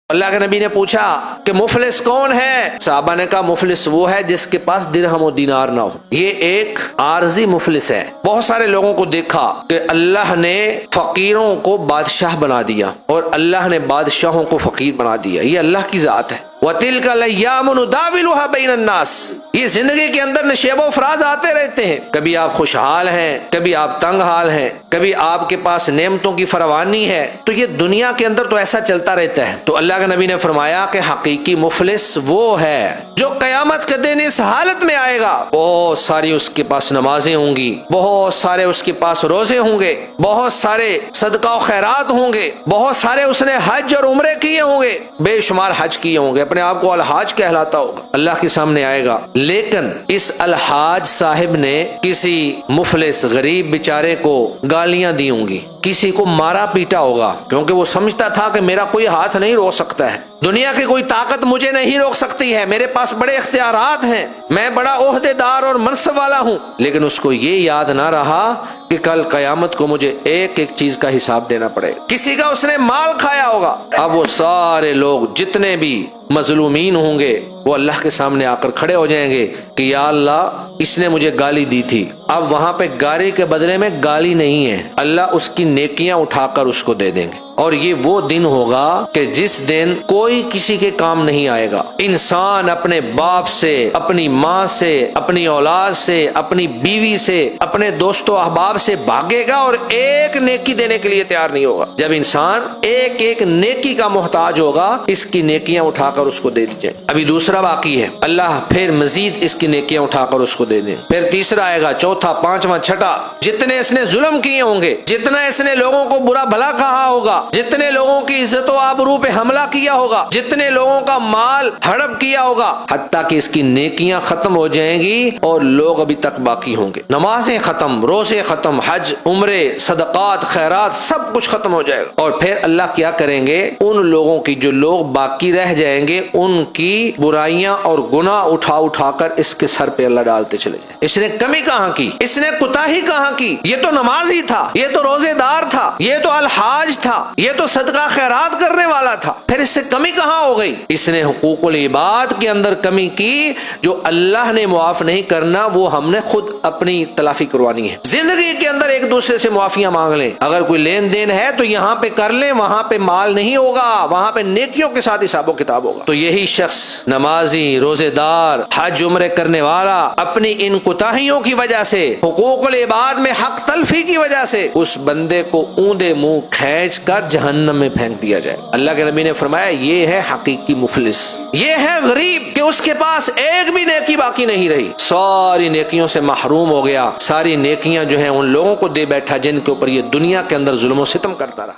اللہ کے نبی نے پوچھا کہ مفلس کون ہے؟ صحابہ نے کہا مفلس وہ ہے جس کے پاس درہم و دینار نہ ہو۔ یہ ایک عارضی مفلس ہے۔ بہت سارے لوگوں کو دیکھا کہ اللہ نے فقیروں کو بادشاہ بنا دیا اور اللہ نے بادشاہوں کو فقیر بنا دیا، یہ اللہ کی ذات ہے۔ وَتِلْكَ الْأَيَّامُ نُدَاوِلُهَا بَيْنَ النَّاسِ، یہ زندگی کے اندر نشیب و فراز آتے رہتے ہیں، کبھی آپ خوشحال ہیں، کبھی آپ تنگ حال ہیں، کبھی آپ کے پاس نعمتوں کی فراوانی ہے، تو یہ دنیا کے اندر تو ایسا چلتا رہتا ہے۔ تو اللہ کے نبی نے فرمایا کہ حقیقی مفلس وہ ہے جو قیامت کے دن اس حالت میں آئے گا، بہت ساری اس کے پاس نمازیں ہوں گی، بہت سارے اس کے پاس روزے ہوں گے، بہت سارے صدقہ و خیرات ہوں گے، بہت سارے اس نے حج اور عمرے کیے ہوں گے، بے شمار حج کیے ہوں گے، اپنے آپ کو الحاج کہلاتا ہوگا، اللہ کے سامنے آئے گا۔ لیکن اس الحاج صاحب نے کسی مفلس غریب بیچارے کو گالیاں دی ہوں گی، کسی کو مارا پیٹا ہوگا، کیونکہ وہ سمجھتا تھا کہ میرا کوئی ہاتھ نہیں روک سکتا ہے، دنیا کی کوئی طاقت مجھے نہیں روک سکتی ہے، میرے پاس بڑے اختیارات ہیں، میں بڑا عہدے دار اور منصب والا ہوں۔ لیکن اس کو یہ یاد نہ رہا کہ کل قیامت کو مجھے ایک ایک چیز کا حساب دینا پڑے۔ کسی کا اس نے مال کھایا ہوگا، اب وہ سارے لوگ جتنے بھی مظلومین ہوں گے وہ اللہ کے سامنے آ کر کھڑے ہو جائیں گے کہ یا اللہ اس نے مجھے گالی دی تھی۔ اب وہاں پہ گالی کے بدلے میں گالی نہیں ہے، اللہ اس کی نیکیاں اٹھا کر اس کو دے دیں گے، اور یہ وہ دن ہوگا کہ جس دن کوئی کسی کے کام نہیں آئے گا۔ انسان اپنے باپ سے، اپنی ماں سے، اپنی اولاد سے، اپنی بیوی سے، اپنے دوست و احباب سے بھاگے گا اور ایک نیکی دینے کے لیے تیار نہیں ہوگا۔ جب انسان ایک ایک نیکی کا محتاج ہوگا، اس کی نیکیاں اٹھا کر اس کو دے دی جائیں۔ ابھی دوسرا باقی ہے، اللہ پھر مزید اس کی نیکیاں اٹھا کر اس کو دے دیں، پھر تیسرا آئے گا، چوتھا، پانچواں، چھٹا، جتنے اس نے ظلم کیے ہوں گے، جتنا اس نے لوگوں کو برا بھلا کہا ہوگا، جتنے لوگوں کی عزت و آبرو پہ حملہ کیا ہوگا، جتنے لوگوں کا مال ہڑپ کیا ہوگا، حتیٰ کہ اس کی نیکیاں ختم ہو جائیں گی اور لوگ ابھی تک باقی ہوں گے، نمازیں ختم، روزے ختم، حج، عمرے، صدقات، خیرات، سب کچھ ختم ہو جائے گا۔ اور پھر اللہ کیا کریں گے، ان لوگوں کی جو لوگ باقی رہ جائیں گے ان کی برائیاں اور گناہ اٹھا اٹھا کر اس کے سر پہ اللہ ڈالتے چلے جائیں۔ اس نے کمی کہاں کی، اس نے کوتاہی کہاں کی، یہ تو نمازی تھا، یہ تو روزے دار تھا، یہ تو الحاج تھا، یہ تو صدقہ خیرات کرنے والا تھا، پھر اس سے کمی کہاں ہو گئی؟ اس نے حقوق العباد کے اندر کمی کی، جو اللہ نے معاف نہیں کرنا وہ ہم نے خود اپنی تلافی کروانی ہے۔ زندگی کے اندر ایک دوسرے سے معافیاں مانگ لیں، اگر کوئی لین دین ہے تو یہاں پہ کر لیں، وہاں پہ مال نہیں ہوگا، وہاں پہ نیکیوں کے ساتھ حساب و کتاب ہوگا۔ تو یہی شخص نمازی، روزے دار، حج عمرے کرنے والا اپنی ان کوتاہیوں کی وجہ سے، حقوق العباد میں حق تلفی کی وجہ سے، اس بندے کو اوندا منہ کھینچ کر جہنم میں پھینک دیا جائے۔ اللہ کے نبی نے فرمایا یہ ہے حقیقی مفلس، یہ ہے غریب کہ اس کے پاس ایک بھی نیکی باقی نہیں رہی، ساری نیکیوں سے محروم ہو گیا، ساری نیکیاں جو ہیں ان لوگوں کو دے بیٹھا جن کے اوپر یہ دنیا کے اندر ظلم و ستم کرتا رہا۔